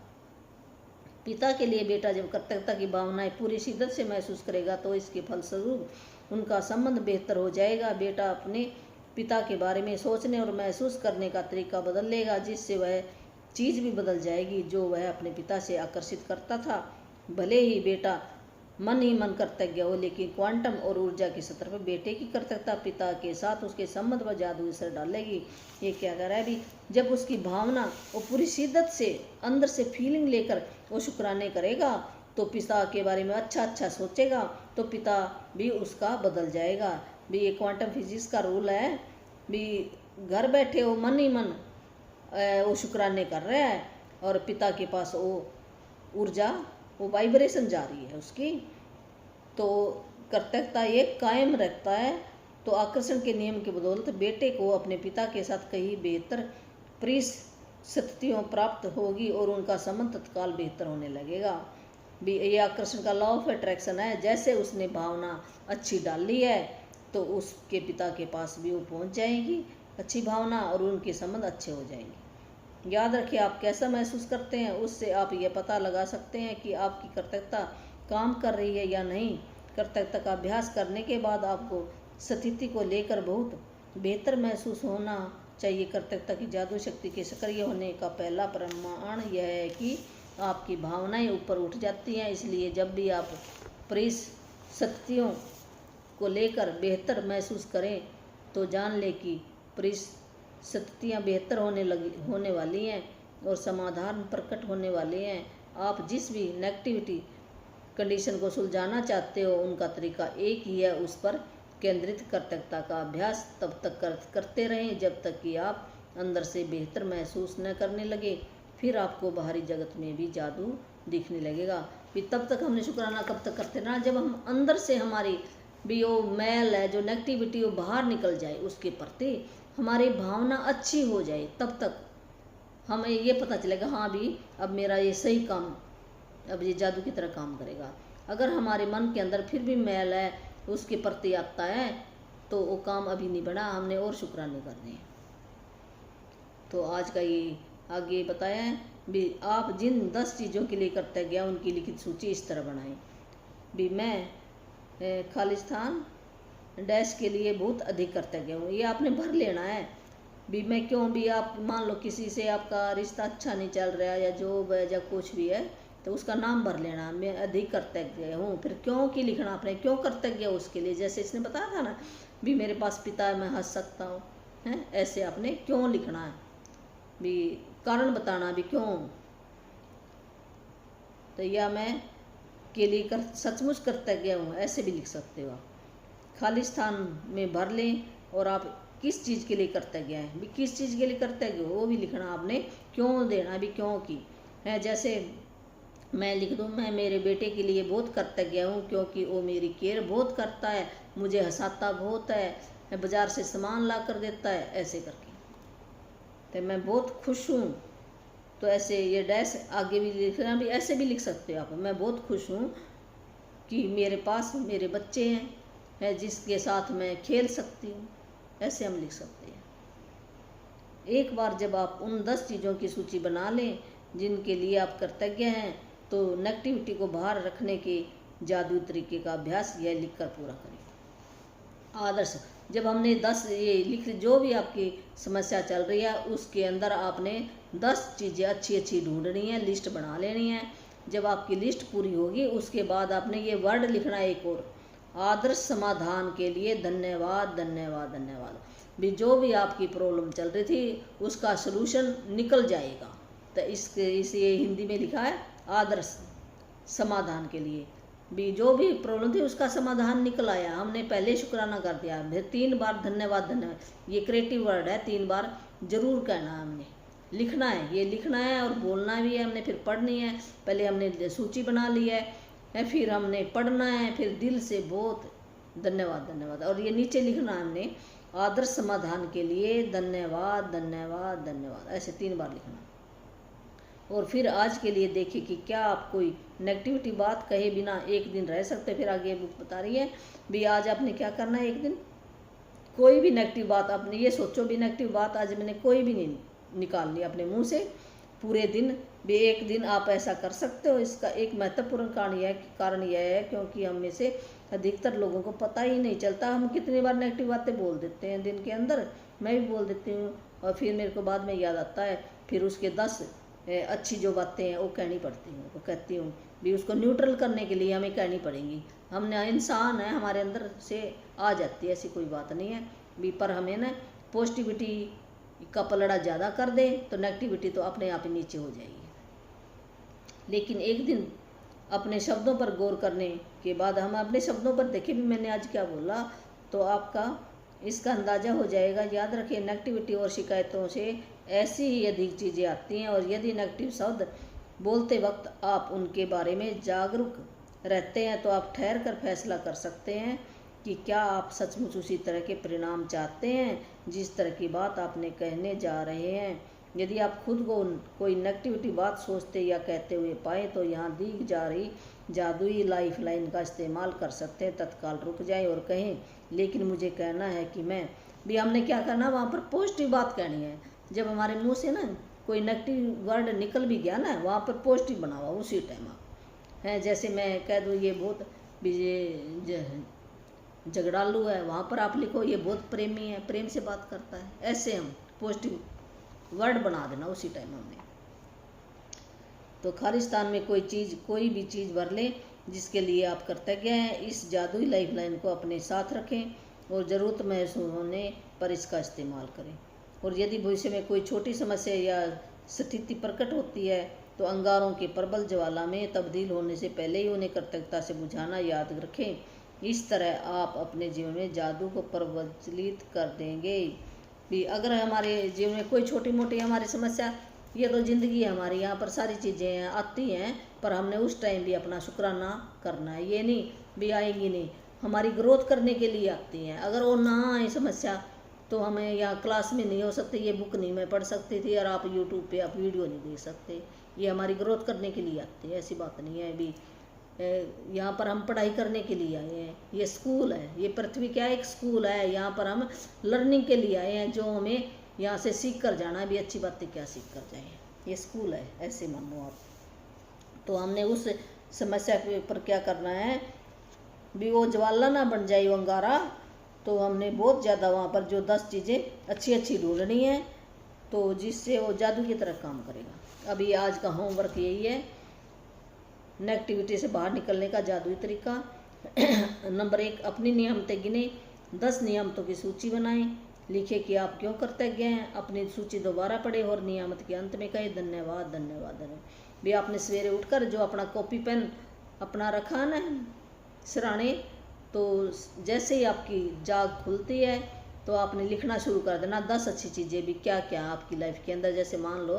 पिता के लिए बेटा जब कृतज्ञता की भावनाएं पूरी शिद्दत से महसूस करेगा तो इसके फलस्वरूप उनका संबंध बेहतर हो जाएगा। बेटा अपने पिता के बारे में सोचने और महसूस करने का तरीका बदल लेगा, जिससे वह चीज़ भी बदल जाएगी जो वह अपने पिता से आकर्षित करता था। भले ही बेटा मन ही मन कृतज्ञ हो, लेकिन क्वांटम और ऊर्जा की सतह पर बेटे की कृतज्ञता पिता के साथ उसके संबंध पर जादुई असर डालेगी। ये क्या कह रहा है भी? जब उसकी भावना वो पूरी शिद्दत से अंदर से फीलिंग लेकर वो शुक्राने करेगा तो पिता के बारे में अच्छा अच्छा सोचेगा, तो पिता भी उसका बदल जाएगा। भी ये क्वांटम फिजिक्स का रूल है भी। घर बैठे वो मन ही मन वो शुक्राने कर रहा है और पिता के पास वो ऊर्जा, वो वाइब्रेशन जा रही है उसकी, तो कृतज्ञता ये कायम रखता है। तो आकर्षण के नियम की बदौलत बेटे को अपने पिता के साथ कहीं बेहतर परिस्थितियों प्राप्त होगी और उनका संबंध तत्काल बेहतर होने लगेगा। भी ये आकर्षण का लॉ ऑफ अट्रैक्शन है। जैसे उसने भावना अच्छी डाली है तो उसके पिता के पास भी वो पहुंच जाएगी अच्छी भावना, और उनके संबंध अच्छे हो जाएंगे। याद रखिए, आप कैसा महसूस करते हैं उससे आप ये पता लगा सकते हैं कि आपकी कृतज्ञता काम कर रही है या नहीं। कृतज्ञता का अभ्यास करने के बाद आपको स्थिति को लेकर बहुत बेहतर महसूस होना चाहिए। कृतज्ञता की जादू शक्ति के सक्रिय होने का पहला प्रमाण यह है कि आपकी भावनाएं ऊपर उठ जाती हैं। इसलिए जब भी आप परिस्थितियों को लेकर बेहतर महसूस करें तो जान लें कि स्थितियाँ बेहतर होने वाली हैं और समाधान प्रकट होने वाले हैं। आप जिस भी नेगेटिविटी कंडीशन को सुलझाना चाहते हो उनका तरीका एक ही है, उस पर केंद्रित कृतज्ञता का अभ्यास तब तक करते रहें जब तक कि आप अंदर से बेहतर महसूस न करने लगे। फिर आपको बाहरी जगत में भी जादू दिखने लगेगा। फिर तब तक हमने शुक्राना कब तक करते रहना, जब हम अंदर से हमारी भी वो मैल है जो नेगेटिविटी वो बाहर निकल जाए, उसके प्रति हमारी भावना अच्छी हो जाए, तब तक हमें ये पता चलेगा हाँ भी अब मेरा ये सही काम, अब ये जादू की तरह काम करेगा। अगर हमारे मन के अंदर फिर भी मैल है उसके प्रति आता है तो वो काम अभी नहीं बना, हमने और शुक्राने करने हैं। तो आज का ये आगे बताया है भी आप जिन 10 चीज़ों के लिए कृतज्ञ उनकी लिखित सूची इस तरह बनाएं। भी मैं खालिस्तान डैश के लिए बहुत अधिक कृतज्ञ हूँ, ये आपने भर लेना है। भी मैं क्यों, भी आप मान लो किसी से आपका रिश्ता अच्छा नहीं चल रहा है या जॉब है या कुछ भी है तो उसका नाम भर लेना, मैं अधिक कृतज्ञ हूँ। फिर क्यों की लिखना, आपने क्यों कृतज्ञ हो उसके लिए, जैसे इसने बताया था ना भी मेरे पास पिता है मैं हंस सकता हूँ, हैं ऐसे आपने क्यों लिखना है, भी कारण बताना भी क्यों। तो या मैं के लिए सचमुच कृतज्ञ हूँ, ऐसे भी लिख सकते हो आप। खालिस्तान में भर लें और आप किस चीज़ के लिए कृतज्ञ हैं, भी किस चीज़ के लिए कृतज्ञ हो वो भी लिखना आपने, क्यों देना भी क्यों की है। जैसे मैं लिख दूँ मैं मेरे बेटे के लिए बहुत कृतज्ञ हूँ क्योंकि वो मेरी केयर बहुत करता है, मुझे हंसाता बहुत है, बाज़ार से सामान ला कर देता है, ऐसे करके। तो मैं बहुत खुश हूँ, तो ऐसे ये डैश आगे भी लिखना, भी ऐसे भी लिख सकते हो आप। मैं बहुत खुश हूँ कि मेरे पास मेरे बच्चे हैं जिसके साथ मैं खेल सकती हूँ, ऐसे हम लिख सकते हैं। एक बार जब आप उन 10 चीज़ों की सूची बना लें जिनके लिए आप कृतज्ञ हैं तो नेगेटिविटी को बाहर रखने के जादू तरीके का अभ्यास यह लिखकर पूरा करें। आदर्श, जब हमने 10 ये लिख, जो भी आपकी समस्या चल रही है उसके अंदर आपने 10 चीज़ें अच्छी अच्छी ढूंढनी है, लिस्ट बना लेनी है। जब आपकी लिस्ट पूरी होगी उसके बाद आपने ये वर्ड लिखना है एक और, आदर्श समाधान के लिए धन्यवाद धन्यवाद धन्यवाद। भी जो भी आपकी प्रॉब्लम चल रही थी उसका सलूशन निकल जाएगा। तो इसे हिंदी में लिखा है आदर्श समाधान के लिए, भी जो भी प्रॉब्लम थी उसका समाधान निकल आया, हमने पहले शुक्राना कर दिया। फिर 3 बार धन्यवाद धन्यवाद, ये क्रिएटिव वर्ड है, 3 बार जरूर कहना है, हमने लिखना है, ये लिखना है और बोलना भी है, हमने फिर पढ़नी है। पहले हमने सूची बना ली है, फिर हमने पढ़ना है, फिर दिल से बहुत धन्यवाद धन्यवाद, और ये नीचे लिखना है हमने आदर्श समाधान के लिए धन्यवाद धन्यवाद धन्यवाद, ऐसे 3 बार लिखना। और फिर आज के लिए देखिए कि क्या आप कोई नेगेटिविटी बात कहे बिना एक दिन रह सकते। फिर आगे बुक बता रही है भी आज आपने क्या करना है, एक दिन कोई भी नेगेटिव बात, आपने ये सोचो भी नेगेटिव बात आज मैंने कोई भी नहीं निकाल ली अपने मुंह से पूरे दिन, भी एक दिन आप ऐसा कर सकते हो। इसका एक महत्वपूर्ण कारण यह है क्योंकि हम में से अधिकतर लोगों को पता ही नहीं चलता हम कितनी बार नेगेटिव बातें बोल देते हैं दिन के अंदर। मैं भी बोल देती हूँ और फिर मेरे को बाद में याद आता है, फिर उसके 10 अच्छी जो बातें हैं वो कहनी पड़ती हैं, वो कहती हूँ भी उसको न्यूट्रल करने के लिए हमें कहनी पड़ेंगी। हमने इंसान है, हमारे अंदर से आ जाती है, ऐसी कोई बात नहीं है भी, पर हमें ना पॉजिटिविटी का पलड़ा ज़्यादा कर दें तो नेगेटिविटी तो अपने आप ही नीचे हो जाएगी। लेकिन एक दिन अपने शब्दों पर गौर करने के बाद हम अपने शब्दों पर देखें भी मैंने आज क्या बोला, तो आपका इसका अंदाज़ा हो जाएगा। याद रखिए नेगेटिविटी और शिकायतों से ऐसी ही अधिक चीज़ें आती हैं, और यदि नेगेटिव शब्द बोलते वक्त आप उनके बारे में जागरूक रहते हैं तो आप ठहर कर फैसला कर सकते हैं कि क्या आप सचमुच उसी तरह के परिणाम चाहते हैं जिस तरह की बात आपने कहने जा रहे हैं। यदि आप खुद को कोई नेगेटिविटी बात सोचते या कहते हुए पाए तो यहाँ दी जा रही जादुई लाइफ लाइन का इस्तेमाल कर सकते हैं। तत्काल रुक जाएं और कहें लेकिन मुझे कहना है कि मैं भी, हमने क्या करना वहाँ पर पॉजिटिव बात कहनी है। जब हमारे मुंह से ना कोई नेगेटिव वर्ड निकल भी गया ना, वहाँ पर पॉजिटिव बना हुआ उसी टाइम आप हैं। जैसे मैं कह दूँ ये बहुत झगड़ालू है, वहाँ पर आप लिखो ये बहुत प्रेमी है, प्रेम से बात करता है, ऐसे हम पॉजिटिव वर्ड बना देना उसी टाइम हमने। तो खालिस्तान में कोई भी चीज़ भर लें जिसके लिए आप कृतज्ञ हैं। इस जादुई लाइफ लाइन को अपने साथ रखें और ज़रूरत महसूस होने पर इसका इस्तेमाल करें। और यदि भविष्य में कोई छोटी समस्या या स्थिति प्रकट होती है तो अंगारों के प्रबल ज्वाला में तब्दील होने से पहले ही उन्हें कृतज्ञता से बुझाना याद रखें। इस तरह आप अपने जीवन में जादू को प्रज्वलित कर देंगे। भी अगर हमारे जीवन में कोई छोटी मोटी हमारी समस्या, ये तो ज़िंदगी है हमारी, यहाँ पर सारी चीज़ें आती हैं, पर हमने उस टाइम भी अपना शुक्राना करना है। ये नहीं भी आएंगी नहीं, हमारी ग्रोथ करने के लिए आती हैं। अगर वो ना आए समस्या तो हमें यहाँ क्लास में नहीं हो सकते, ये बुक नहीं मैं पढ़ सकती थी, और आप यूट्यूब पे आप वीडियो नहीं देख सकते। ये हमारी ग्रोथ करने के लिए आती है, ऐसी बात नहीं है। अभी यहाँ पर हम पढ़ाई करने के लिए आए हैं, ये स्कूल है, ये पृथ्वी क्या है, एक स्कूल है। यहाँ पर हम लर्निंग के लिए आए हैं, जो हमें यहाँ से सीख कर जाना है, भी अच्छी बातें क्या सीख कर जाए, ये स्कूल है, ऐसे मानो आप। तो हमने उस समस्या पर क्या करना है, भी वो ज्वाला ना बन जाए वो अंगारा। तो हमने बहुत ज़्यादा वहाँ पर जो 10 चीज़ें अच्छी अच्छी ढूंढनी है, तो जिससे वो जादू की तरह काम करेगा। अभी आज का होमवर्क यही है, नेगेटिविटी से बाहर निकलने का जादुई तरीका। नंबर 1, अपनी नियमतें गिने, 10 नियमतों की सूची बनाएं, लिखे कि आप क्यों कृतज्ञ हैं, अपनी सूची दोबारा पढ़े और नियामत के अंत में कहे धन्यवाद धन्यवाद धन्यवाद। भी आपने सवेरे उठकर जो अपना कॉपी पेन अपना रखा ना सिराने, तो जैसे ही आपकी जाग खुलती है तो आपने लिखना शुरू कर देना 10 अच्छी चीज़ें भी क्या क्या आपकी लाइफ के अंदर। जैसे मान लो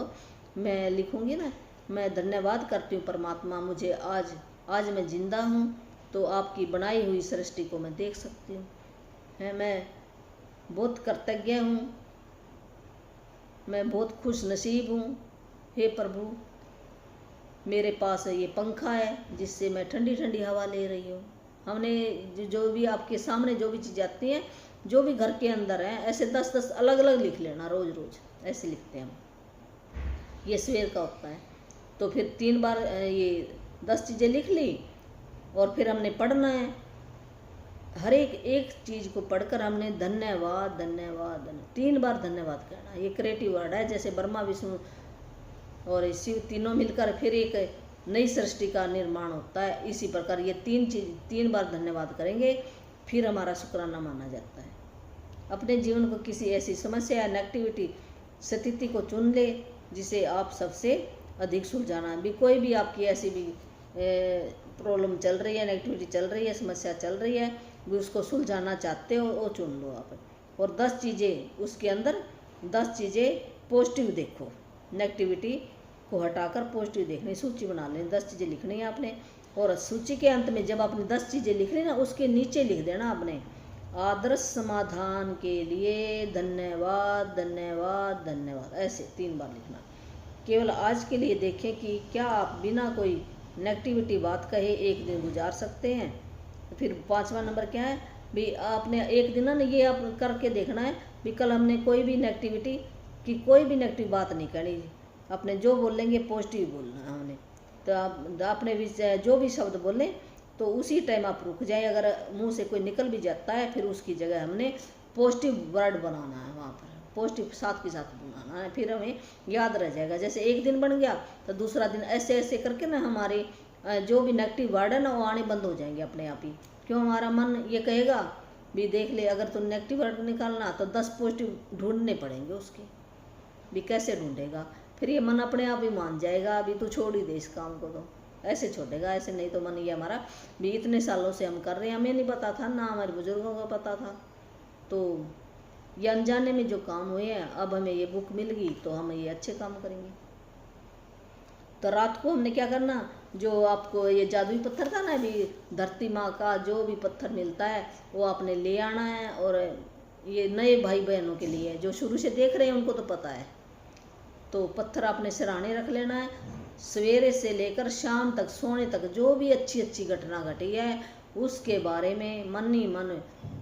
मैं लिखूंगी ना, मैं धन्यवाद करती हूँ परमात्मा, मुझे आज मैं जिंदा हूँ, तो आपकी बनाई हुई सृष्टि को मैं देख सकती हूँ, है मैं बहुत कृतज्ञ हूँ, मैं बहुत खुश नसीब हूँ। हे प्रभु, मेरे पास ये पंखा है जिससे मैं ठंडी ठंडी हवा ले रही हूँ। हमने जो भी आपके सामने जो भी चीज़ें आती हैं, जो भी घर के अंदर है, ऐसे 10-10 अलग अलग लिख लेना, रोज़ रोज़ ऐसे लिखते हैं हम। ये सवेर का होता है। तो फिर 3 बार ये 10 चीज़ें लिख ली, और फिर हमने पढ़ना है। हर एक चीज़ को पढ़कर हमने धन्यवाद धन्यवाद 3 बार धन्यवाद कहना। ये क्रिएटिव वर्ड है, जैसे ब्रह्मा विष्णु और शिव तीनों मिलकर फिर एक नई सृष्टि का निर्माण होता है। इसी प्रकार ये 3 बार धन्यवाद करेंगे, फिर हमारा शुक्राना माना जाता है। अपने जीवन को किसी ऐसी समस्या या नेगेटिविटी स्थिति को चुन ले जिसे आप सबसे अधिक सुलझाना भी। कोई भी आपकी ऐसी भी प्रॉब्लम चल रही है, नेगेटिविटी चल रही है, समस्या चल रही है, भी उसको सुलझाना चाहते हो, वो चुन लो आप। और 10 चीज़ें उसके अंदर 10 चीज़ें पॉजिटिव देखो, नेगेटिविटी को हटाकर पॉजिटिव देखने सूची बना लें। 10 चीज़ें लिखनी है आपने, और सूची के अंत में जब आपने 10 चीज़ें लिख ली ना, उसके नीचे लिख देना आपने आदर्श समाधान के लिए धन्यवाद धन्यवाद धन्यवाद, ऐसे 3 बार लिखना। केवल आज के लिए देखें कि क्या आप बिना कोई नेगेटिविटी बात कहे एक दिन गुजार सकते हैं। फिर 5वां नंबर क्या है, भी आपने एक दिन ना ये आप करके देखना है, भी कल हमने कोई भी नेगेटिविटी की कोई भी नेगेटिव बात नहीं करनी, अपने जो बोलेंगे पॉजिटिव बोलना है हमने। तो आपने भी जो भी शब्द बोलें तो उसी टाइम आप रुक जाए। अगर मुंह से कोई निकल भी जाता है, फिर उसकी जगह हमने पॉजिटिव वर्ड बनाना है, वहाँ पर पॉजिटिव साथ के साथ बनाना है, फिर हमें याद रह जाएगा। जैसे एक दिन बन गया तो दूसरा दिन ऐसे ऐसे करके ना हमारे जो भी नेगेटिव वर्ड है ना, वो आने बंद हो जाएंगे अपने आप ही। क्यों, हमारा मन ये कहेगा भी देख ले, अगर तुम नेगेटिव वर्ड निकालना तो 10 पॉजिटिव ढूंढने पड़ेंगे उसके भी। कैसे ढूंढेगा, फिर ये मन अपने आप ही मान जाएगा, अभी तू छोड़ ही दे इस काम को, तो ऐसे छोड़ेगा। ऐसे नहीं तो मन ये हमारा भी इतने सालों से हम कर रहे हैं, हमें नहीं पता था ना, हमारे बुजुर्गों को पता था, तो ये अनजाने में जो काम हुए हैं, अब हमें ये बुक मिल गई तो हम ये अच्छे काम करेंगे। तो रात को हमने क्या करना, जो आपको ये जादुई पत्थर था ना, अभी धरती माँ का जो भी पत्थर मिलता है वो आपने ले आना है। और ये नए भाई बहनों के लिए जो शुरू से देख रहे हैं उनको तो पता है, तो पत्थर आपने सिराने रख लेना है। सवेरे से लेकर शाम तक सोने तक जो भी अच्छी अच्छी घटना घटी है उसके बारे में मन ही मन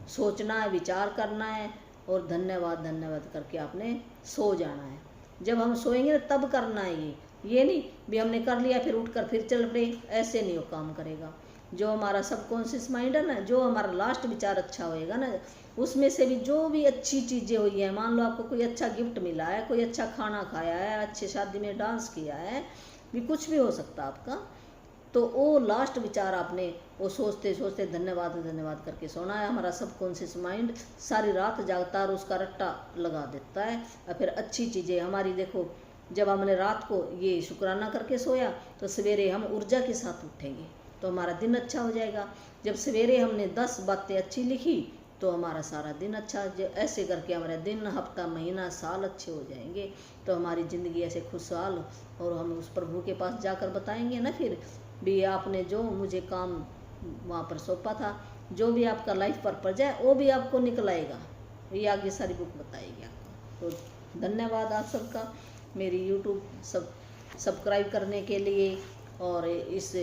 सोचना है, विचार करना है, और धन्यवाद धन्यवाद करके आपने सो जाना है। जब हम सोएंगे ना तब करना है ये नहीं भी हमने कर लिया फिर उठकर फिर चल पड़े, ऐसे नहीं वो काम करेगा। जो हमारा सबकॉन्शियस माइंड है ना, जो हमारा लास्ट विचार अच्छा होएगा ना, उसमें से भी जो भी अच्छी चीज़ें हुई हैं, मान लो आपको कोई अच्छा गिफ्ट मिला है, कोई अच्छा खाना खाया है, अच्छे शादी में डांस किया है, भी कुछ भी हो सकता है आपका, तो वो लास्ट विचार आपने वो सोचते सोचते धन्यवाद धन्यवाद करके सोना है। हमारा सबकॉन्शियस माइंड सारी रात जागता है और उसका रट्टा लगा देता है। और फिर अच्छी चीज़ें हमारी देखो, जब हमने रात को ये शुक्राना करके सोया तो सवेरे हम ऊर्जा के साथ उठेंगे तो हमारा दिन अच्छा हो जाएगा। जब सवेरे हमने 10 बातें अच्छी लिखी तो हमारा सारा दिन अच्छा, ऐसे करके हमारा दिन, हफ्ता, महीना, साल अच्छे हो जाएंगे। तो हमारी ज़िंदगी ऐसे खुशहाल, और हम उस प्रभु के पास जाकर बताएंगे ना फिर भी आपने जो मुझे काम वहाँ पर सौंपा था, जो भी आपका लाइफ पर्पज है वो भी आपको निकल आएगा। ये आगे सारी बुक बताएगी आपको। तो धन्यवाद आप सबका मेरी यूट्यूब सब्सक्राइब करने के लिए और इस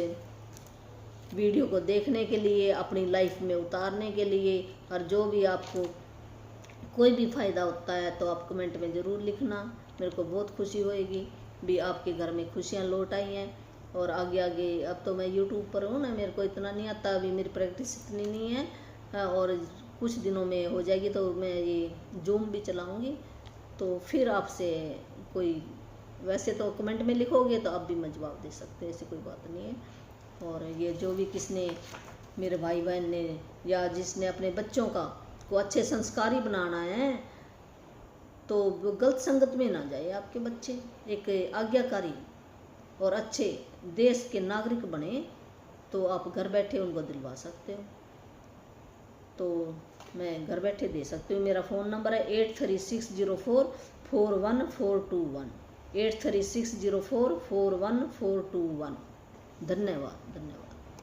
वीडियो को देखने के लिए, अपनी लाइफ में उतारने के लिए। और जो भी आपको कोई भी फ़ायदा होता है तो आप कमेंट में ज़रूर लिखना, मेरे को बहुत खुशी होएगी भी आपके घर में खुशियाँ लौट आई हैं। और आगे आगे अब तो मैं यूट्यूब पर हूँ ना, मेरे को इतना नहीं आता, अभी मेरी प्रैक्टिस इतनी नहीं है और कुछ दिनों में हो जाएगी तो मैं ये जूम भी चलाऊँगी। तो फिर आपसे कोई, वैसे तो कमेंट में लिखोगे तो आप भी मैं जवाब दे सकते हैं, ऐसी कोई बात नहीं है। और ये जो भी किसने, मेरे भाई बहन ने या जिसने अपने बच्चों को अच्छे संस्कारी बनाना है तो वो गलत संगत में ना जाए आपके बच्चे, एक आज्ञाकारी और अच्छे देश के नागरिक बने तो आप घर बैठे उनको दिलवा सकते हो। तो मैं घर बैठे दे सकती हूँ। मेरा फ़ोन नंबर है 8360441421, 8360441421। धन्यवाद धन्यवाद।